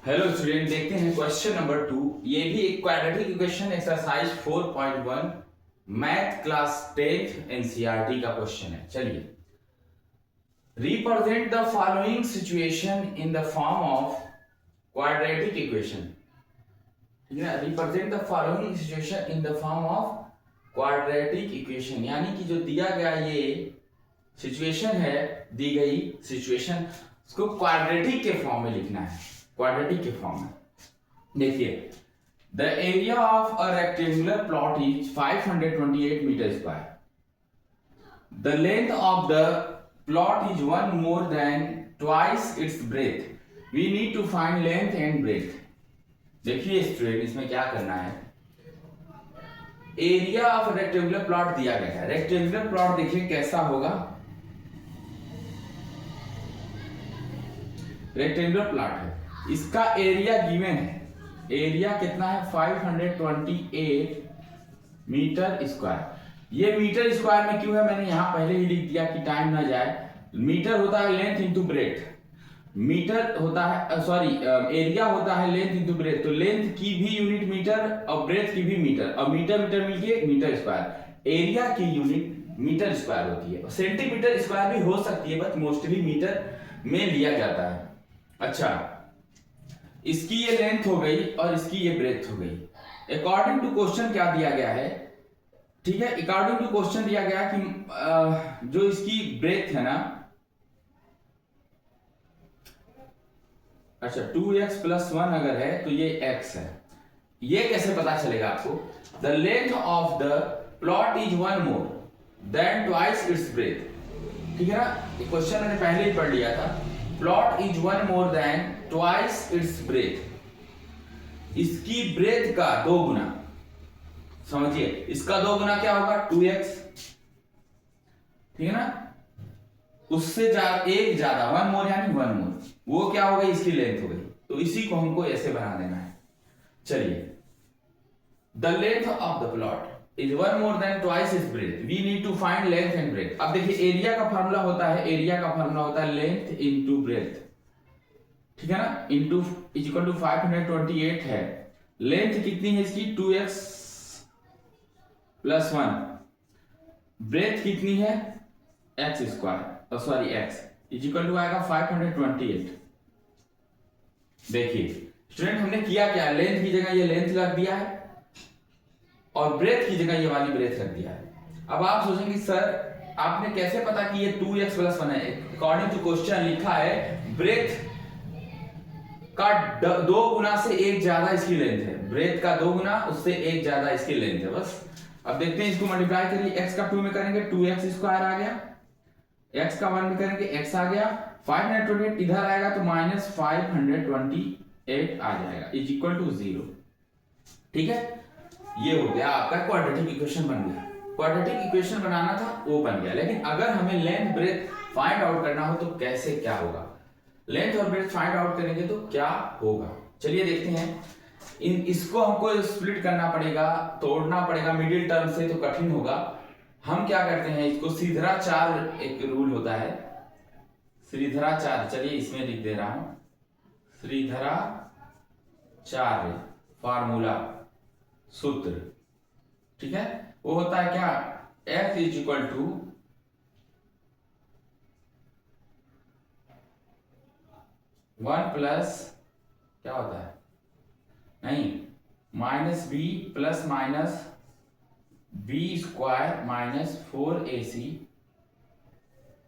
Hello student, देखते हैं question number 2। ये भी एक quadratic equation exercise 4.1 math class 10th NCERT का क्वेश्चन है। चलिए, represent the following situation in the form of quadratic equation. Represent the following situation in the form of quadratic equation, यानी कि जो दिया गया ये सिचुएशन है, दी गई सिचुएशन उसको क्वाड्रेटिक के फॉर्म में लिखना है। क्वाड्रेटिक के फॉर्म में देखिए, the area of a rectangular plot is 528 metre square. The length of the plot is one more than twice its breadth. We need to find length and breadth. देखिए student, इसमें क्या करना है, area of rectangular plot दिया गया है। Rectangular plot देखिए कैसा होगा, रेक्टेंगुलर प्लॉट है, इसका एरिया गिवन है। एरिया कितना है? 528 मीटर स्क्वायर। ये मीटर स्क्वायर में क्यों है, मैंने यहां पहले ही लिख दिया कि टाइम ना जाए। मीटर होता है लेंथ इंटू ब्रेथ, मीटर होता है एरिया होता है लेंथ इंटू ब्रेथ। तो लेंथ की भी यूनिट मीटर और ब्रेथ की भी मीटर, और मीटर मीटर मिलके मीटर स्क्वायर। एरिया की यूनिट मीटर स्क्वायर होती है, सेंटीमीटर स्क्वायर भी हो सकती है, बट मोस्टली मीटर में लिया जाता है। अच्छा, इसकी ये लेंथ हो गई और इसकी ये ब्रेथ हो गई। अकॉर्डिंग टू क्वेश्चन क्या दिया गया है, ठीक है, अकॉर्डिंग टू क्वेश्चन दिया गया कि जो इसकी ब्रेथ है ना, अच्छा 2x + 1 अगर है तो ये x है। ये कैसे पता चलेगा आपको? The length of the plot is one more than twice its breath. ठीक है ना, ये क्वेश्चन मैंने पहले ही पढ़ लिया था। Plot is one more than twice its breath. इसकी ब्रेथ का 2 गुना, समझिए, इसका 2 गुना क्या होगा? 2x। ठीक है ना, उससे एक ज्यादा 1 मोर यानी 1 मोर, वो क्या हो गई? इसकी लेंथ हो गई। तो इसी को हमको ऐसे बना देना है। चलिए, the length of the plot is 1 more than twice its breadth. We need to find length and breadth. अब देखिए, एरिया का फार्मूला होता है, एरिया का फार्मूला होता है लेंथ इंटू ब्रेथ। ठीक है ना, इंटू इज इक्वल टू 528 है। लेंथ कितनी है इसकी? 2x + 1। ब्रेथ कितनी है? x square x is equal to आएगा 528। देखिए स्टूडेंट, हमने किया क्या, लेंथ की जगह ये लेंथ रख दिया है और ब्रेथ की जगह ये वाली ब्रेथ रख दिया है। अब आप सोचेंगे सर आपने कैसे पता कि ये 2x + 1 है? अकॉर्डिंग टू क्वेश्चन लिखा है ब्रेथ का 2 गुना से 1 ज्यादा इसकी लेंथ है। ब्रेथ का 2 गुना, उससे 1 ज्यादा इसकी लेंथ है। बस अब देखते हैं, इसको मल्टीप्लाई करिए, x का 2 में करेंगे 2x² आ गया, x का 1 में करेंगे x आ गया, 528 इधर आएगा तो -528 आ जाएगा, इज इक्वल टू 0। ठीक है, ये हो गया आपका क्वाड्रेटिक इक्वेशन बन गया। क्वाड्रेटिक इक्वेशन बनाना था, वो बन गया। लेकिन अगर हमें लेंथ ब्रेथ फाइंड आउट करना हो तो कैसे क्या होगा? लेंथ और ब्रेथ फाइंड आउट करेंगे तो क्या होगा, चलिए देखते हैं। इसको हमको स्प्लिट करना पड़ेगा, तोड़ना पड़ेगा मिडिल टर्म से, तो कठिन होगा। हम क्या करते हैं, इसको श्रीधराचार्य एक रूल होता है, श्रीधराचार्य, चलिए इसमें लिख दे रहा हूं, श्रीधराचार्य फार्मूला, सूत्र। ठीक है, वो होता है क्या, f is equal to one plus क्या होता है, नहीं, -b plus -b² -4ac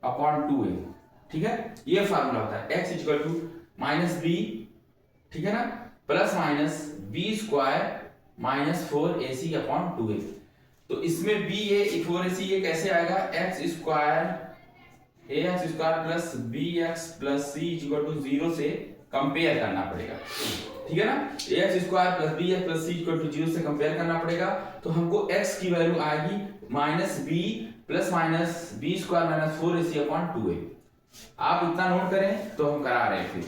upon 2a। ठीक है, ये फार्मूला होता है, x is equal to -b, ठीक है ना, plus -b² -4ac upon 2a। तो इसमें ba 4ac ये कैसे आएगा, ax² plus bx plus c is equal to 0 से कंपेयर करना पड़ेगा। ठीक है ना, ax² plus bx plus c equal to 0 से कंपेयर करना पड़ेगा। तो हमको x की वैल्यू आएगी -b plus -b² -4ac upon 2a। आप इतना नोट करें तो हम करा रहे हैं फिर।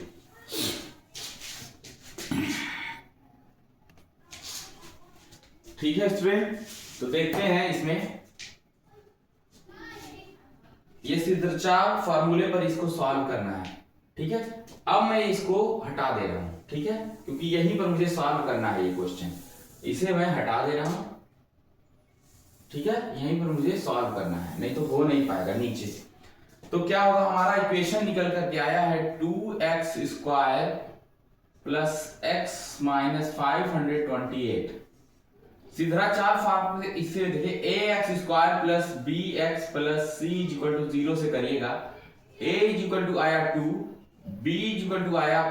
ठीक है स्टूडेंट, तो देखते हैं इसमें, ये श्रीधराचार्य फॉर्मूले पर इसको सॉल्व करना है। ठीक है, अब मैं इसको हटा दे रहा हूं, ठीक है, क्योंकि यहीं पर मुझे सॉल्व करना है ये क्वेश्चन, इसे मैं हटा दे रहा हूं, ठीक है, यहीं पर मुझे सॉल्व करना है, नहीं तो हो नहीं पाएगा नीचे से। तो क्या होगा, हमारा इक्वेशन निकल करके आया है 2x² प्लस x माइनस 528। सिद्धाचार फॉर्मूले इससे देखिए ax² plus bx plus c equal to 0 से करिएगा। a इक्वल टू आया 2, b इक्वल टू आया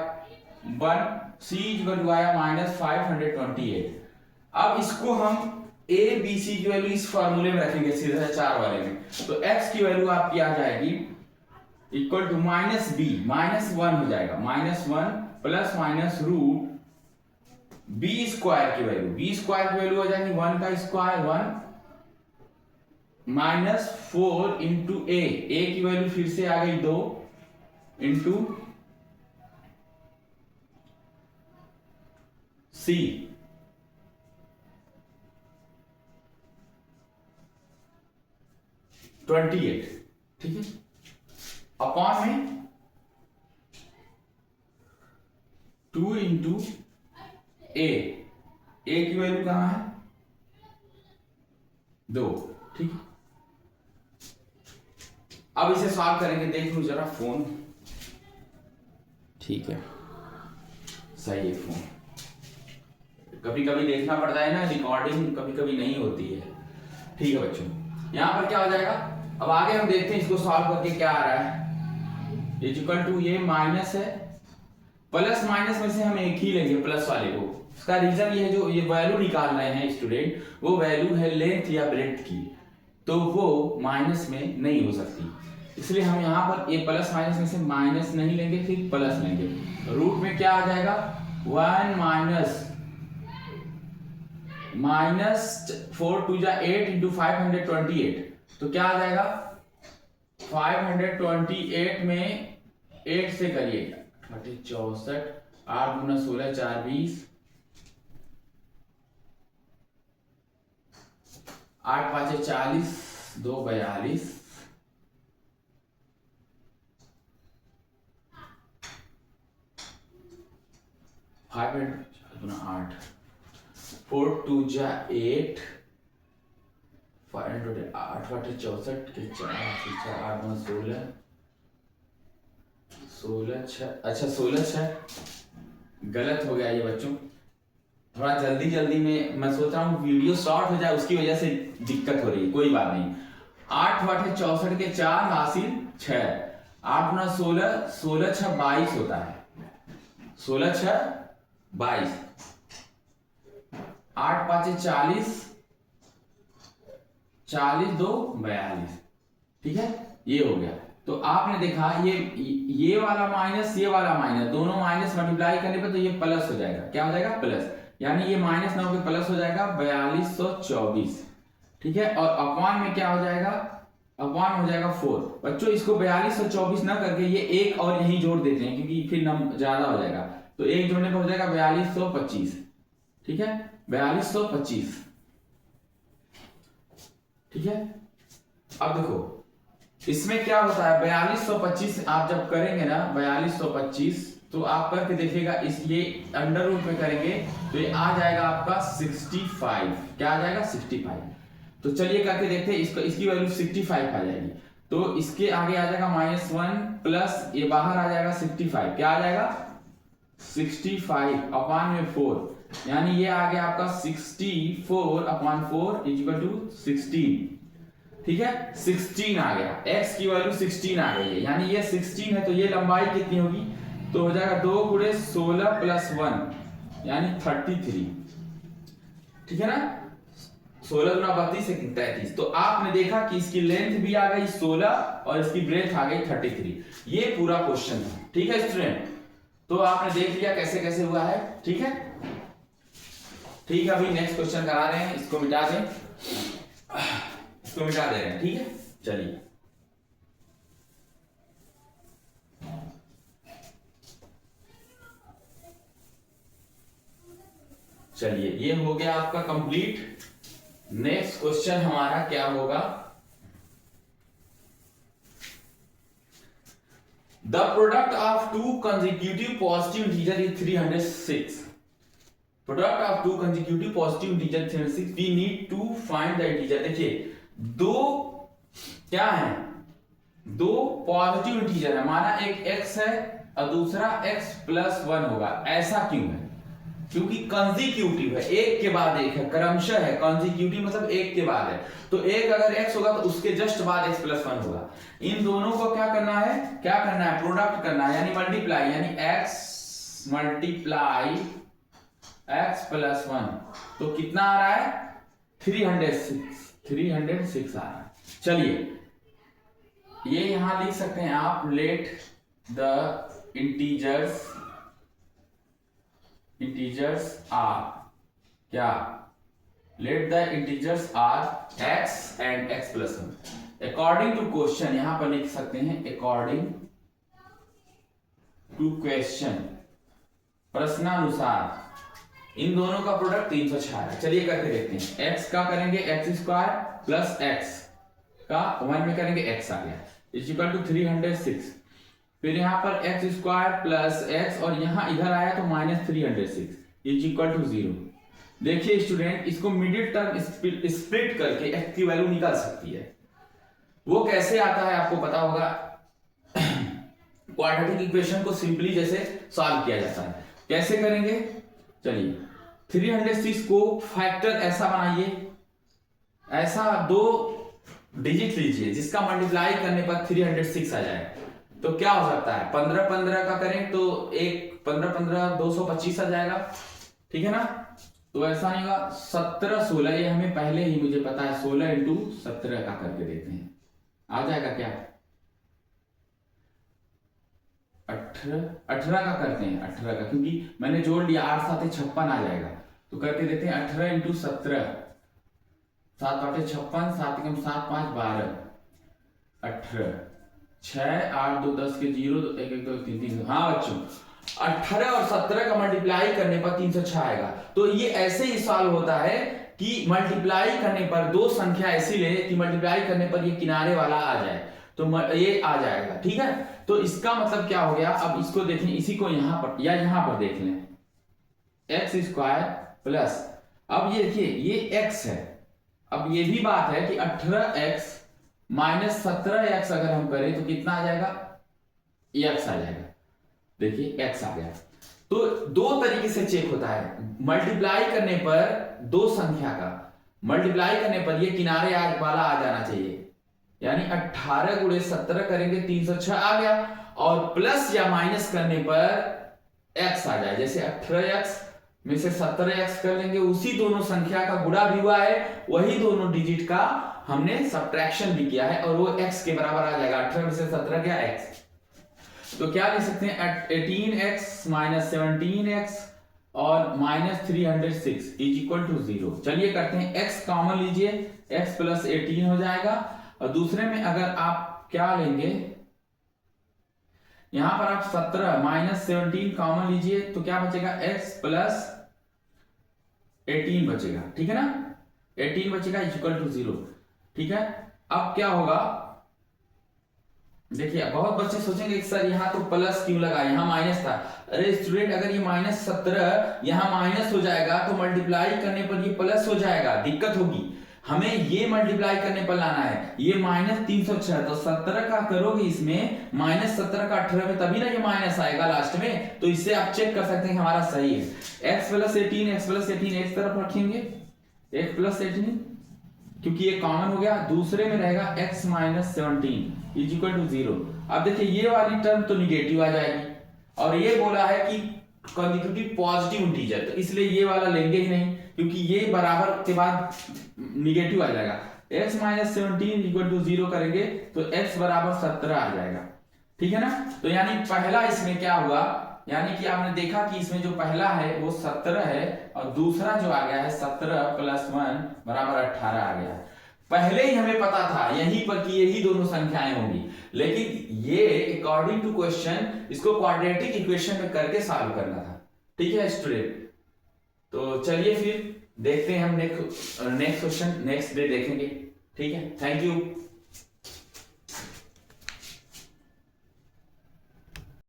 1, c इक्वल टू आया माइनस 528। अब इसको हम a b c की वैल्यू इस फॉर्मूले में रखेंगे सिद्धाचार वाले में, तो x की वैल्यू आपकी आ जाएगी इक्वल टू माइनस b, -1 हो जाएगा, -1 plus minus root b square की वैल्यू, b स्क्वायर की वैल्यू हो जाएगी 1 का स्क्वायर 1 माइनस 4 इंटू a की वैल्यू फिर से आ गई 2 इंटू c, ठीक है, अपॉन में 2 इंटू ए की वैल्यू कहां है 2, ठीक है। अब इसे सॉल्व करेंगे, देख लो जरा फोन, ठीक है, सही है फोन, कभी कभी देखना पड़ता है ना, रिकॉर्डिंग कभी कभी नहीं होती है, ठीक है बच्चों। यहां पर क्या हो जाएगा, अब आगे हम देखते हैं इसको सॉल्व करके क्या आ रहा है, इक्वल टू ये माइनस है, प्लस माइनस में से हम एक ही लेंगे प्लस वाले को, इसका रीजन ये है, जो ये वैल्यू निकाल रहे हैं स्टूडेंट, वो वैल्यू है लेंथ या ब्रेड्थ की, तो वो माइनस में नहीं हो सकती, इसलिए हम यहाँ पर ये प्लस माइनस में से माइनस नहीं लेंगे, फिर प्लस लेंगे, रूट में क्या आ जाएगा 1 माइनस 4 टू जा 8 इंटू 528, तो क्या आ जाएगा 528 में 8 से करिएगा 64, 8 गुना 16 4 20, 8 5 40, 2 42, 5 गुना 8, 4 2 जा 8, 8 64 के 4 8 गुना 16, 16 6, अच्छा 16 6 गलत हो गया ये बच्चों, थोड़ा जल्दी में मैं सोच रहा हूँ वीडियो शॉर्ट हो जाए, उसकी वजह से दिक्कत हो रही है, कोई बात नहीं। 8 8 64 के 4 हासिल 6, 8 गुना 16, 16 6 22 होता है, 16 6 22, 8 5 40, 40 2 42, ठीक है, ये हो गया। तो आपने देखा ये वाला माइनस ये वाला माइनस, दोनों माइनस मल्टीप्लाई करने पर तो ये प्लस हो जाएगा, क्या हो जाएगा प्लस, यानी ये माइनस ना होकर प्लस हो जाएगा 4224, ठीक है, और अपॉन में क्या हो जाएगा, अपॉन हो जाएगा 4। बच्चों इसको 4224 ना करके ये एक और यहीं जोड़ देते हैं, क्योंकि फिर नंबर ज्यादा हो जाएगा, तो एक जोड़ने पर हो जाएगा 4225, ठीक है, 4225, ठीक है। अब देखो इसमें क्या होता है, 4225 आप जब करेंगे ना 4225, तो आप करके देखिएगा, इस ये अंडर रूट में करेंगे तो ये आ जाएगा आपका 65, क्या आ जाएगा 65। तो चलिए करके देखते हैं, इसको इसकी वैल्यू 65 आ जाएगी, तो इसके आगे आ जाएगा -1 प्लस ये बाहर आ जाएगा 65, क्या आ जाएगा 65 अपॉन में 4, यानी ये आ गया आपका 64 अपॉन 4 इक्वल टू 16, ठीक है, 16 आ गया, x की वैल्यू 16 आ गई है, यानी ये 16 है, तो ये लंबाई कितनी होगी, तो हो जाएगा 2 गुणे 16 प्लस 1 यानी 33, ठीक है ना, 16 गुना 32 से 33, तो आपने देखा कि इसकी लेंथ भी आ गई 16 और इसकी ब्रेथ आ गई 33, ये पूरा क्वेश्चन है, ठीक है स्टूडेंट। तो आपने देख लिया कैसे कैसे हुआ है, ठीक है, ठीक है, अभी नेक्स्ट क्वेश्चन करा रहे हैं, इसको मिटा दें, इसको मिटा दे रहे हैं, ठीक है, चलिए चलिए ये हो गया आपका कंप्लीट। नेक्स्ट क्वेश्चन हमारा क्या होगा, the product of two consecutive positive integer is 306। Product of two consecutive positive integer 306, we need to find the integer. देखिए दो क्या है, दो पॉजिटिव इंटीजर है, माना एक x है और दूसरा x प्लस 1 होगा। ऐसा क्यों है? क्योंकि कंसेक्यूटिव है, एक के बाद एक है, क्रमशः है। कंसेक्यूटिव मतलब एक के बाद है, तो एक अगर x होगा तो उसके जस्ट बाद x प्लस 1 होगा। इन दोनों को क्या करना है, प्रोडक्ट करना है, यानी मल्टीप्लाई, यानी x मल्टीप्लाई x प्लस 1, तो कितना आ रहा है 306 आ रहा है। चलिए ये यहां लिख सकते हैं आप, लेट द इंटीजर्स आर क्या, let the integers are x and x plus 1 according to question. यहां पर लिख सकते हैं अकॉर्डिंग टू क्वेश्चन, प्रश्नानुसार इन दोनों का प्रोडक्ट 306 है। चलिए करके देखते हैं। x का करेंगे x स्क्वायर प्लस x का 1 में करेंगे x आ गया इज इक्वल टू 306। फिर यहाँ पर x स्क्वायर प्लस x और यहाँ इधर आया तो माइनस 306 इज इक्वल टू 0। देखिए स्टूडेंट, इसको मिडिल टर्म स्प्लिट करके x की वैल्यू निकाल सकती है। वो कैसे आता है आपको पता होगा। क्वाड्रेटिक इक्वेशन को सिंपली जैसे सॉल्व किया जाता है, कैसे करेंगे? चलिए 306 को फैक्टर ऐसा बनाइए, ऐसा दो डिजिट लीजिए जिसका मल्टीप्लाई करने पर 306 आ जाए। तो क्या हो सकता है, 15-15 का करें तो एक 15-15 225 आ जाएगा, ठीक है ना। तो ऐसा नहीं होगा 17-16, ये हमें पहले ही मुझे पता है, 16 इंटू 17 का करके देते हैं, आ जाएगा क्या 18 का करते हैं, 18 का, क्योंकि मैंने जोड़ लिया 8 7 56 आ जाएगा। तो करके देते हैं 18 इंटू 17, 7 8 56, 7 कम 7 5 12, 18 6 8 2 10 के 0 1 1 2 3 3। हाँ बच्चों, 18 और 17 का मल्टीप्लाई करने पर 306 आएगा। तो ये ऐसे ही सॉल्व होता है कि मल्टीप्लाई करने पर दो संख्या ऐसी ले कि मल्टीप्लाई करने पर ये किनारे वाला आ जाए, तो ये आ जाएगा, ठीक है। तो इसका मतलब क्या हो गया, अब इसको देखें, इसी को यहां पर या यहां पर देख लें, एक्स स्क्वायर प्लस, अब ये देखिए ये x है। अब ये भी बात है कि 18x माइनस 17x अगर हम करें तो कितना आ जाएगा, x आ जाएगा। देखिए x आ गया। तो दो तरीके से चेक होता है, मल्टीप्लाई करने पर दो संख्या का मल्टीप्लाई करने पर ये किनारे वाला आ जाना चाहिए, यानी 18 गुणे 17 करेंगे 306 आ गया, और प्लस या माइनस करने पर x आ जाए। जैसे 18x में से 17x कर लेंगे, उसी दोनों संख्या का गुणा भी हुआ है, वही दोनों डिजिट का हमने सब्ट्रैक्शन भी किया है, और वो x के बराबर आ जाएगा। 18 में से 17 क्या x, तो क्या लिख सकते हैं 18x माइनस 17x और माइनस 306 इज इक्वल टू 0। चलिए करते हैं, x कॉमन लीजिए, x प्लस 18 हो जाएगा, और दूसरे में अगर आप क्या लेंगे, यहां पर आप 17 माइनस 17 कॉमन लीजिए तो क्या बचेगा, x प्लस 18 बचेगा, ठीक है ना, 18 बचेगा इक्वल टू 0, ठीक है। अब क्या होगा, देखिए बहुत बच्चे सोचेंगे कि सर यहाँ तो प्लस क्यों लगा, यहाँ माइनस था। अरे स्टूडेंट, अगर ये माइनस 17 यहाँ माइनस हो जाएगा तो मल्टीप्लाई करने पर ये प्लस हो जाएगा, दिक्कत होगी। हमें ये मल्टीप्लाई करने पर लाना है, ये माइनस 306, तो 17 का करोगे इसमें, माइनस 17 का 18 में, तभी ना ये माइनस आएगा लास्ट में। तो इससे आप चेक कर सकते हैं हमारा सही है। x प्लस 18 एक तरफ रखेंगे, x प्लस 18 क्योंकि ये कॉमन हो गया, दूसरे में रहेगा x minus 17 is equal to 0। अब देखिए ये वाली टर्म तो निगेटिव आ जाएगी, और ये बोला है कि कंसेक्यूटिव पॉजिटिव इंटीजर, तो इसलिए ये वाला लेंगे ही नहीं, क्योंकि ये बराबर के बाद निगेटिव आ जाएगा। x माइनस 17 इक्वल टू 0 करेंगे तो x बराबर 17 आ जाएगा, ठीक है ना। तो यानी पहला इसमें क्या हुआ, यानी कि आपने देखा कि इसमें जो पहला है वो 17 है, और दूसरा जो आ गया है 17 प्लस 1 बराबर 18 आ गया। पहले ही हमें पता था यहीं पर कि यही दोनों संख्याएं होंगी, लेकिन ये अकॉर्डिंग टू क्वेश्चन इसको क्वाड्रेटिक इक्वेशन में करके सॉल्व करना था, ठीक है स्टूडेंट। तो चलिए फिर देखते हैं हम नेक्स्ट क्वेश्चन नेक्स्ट डे देखेंगे, ठीक है। Thank you.